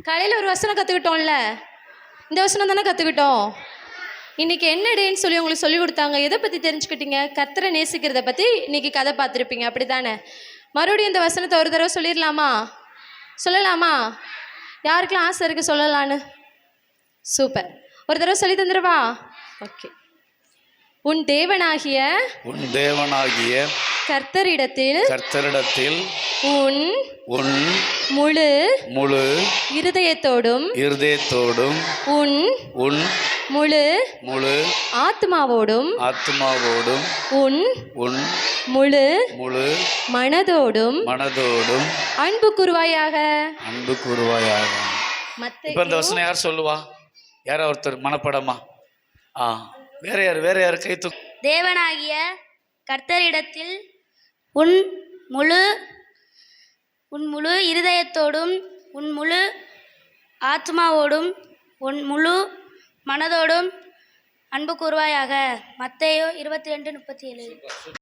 காலையில் ஒரு வசனம் கற்றுக்கிட்டோம்ல, இந்த வசனம் தானே கற்றுக்கிட்டோம். இன்றைக்கி என்ன டேன்னு சொல்லி உங்களுக்கு சொல்லி கொடுத்தாங்க. எதை பற்றி தெரிஞ்சுக்கிட்டீங்க? கர்த்தரை நேசிக்கிறத பற்றி இன்றைக்கி கதை பார்த்துருப்பீங்க, அப்படி தானே? மறுபடியும் இந்த வசனத்தை ஒரு தடவை சொல்லிடலாமா? சொல்லலாமா? யாருக்கெல்லாம் ஆசை இருக்குது சொல்லலான்னு? சூப்பர். ஒரு தடவை சொல்லி தந்துடுவா? ஓகே. உன் தேவனாகிய கர்த்தரிடத்தில் உன் முழு இருதயத்தோடும் உன் முழு ஆத்மாவோடும் உன் முழு மனதோடும் அன்பு கூறுவாயாக. இப்ப இந்த வசனம் யார் சொல்லுவா? யாரா ஒருத்தர் மனப்படமா? வேற யார் கை தூக்கு. தேவனாகிய கர்த்தரிடத்தில் உன் முழு இருதயத்தோடும் உன் முழு ஆத்மாவோடும் உன் முழு மனதோடும் அன்பு கூறுவாயாக. மத்தேயு 22:37.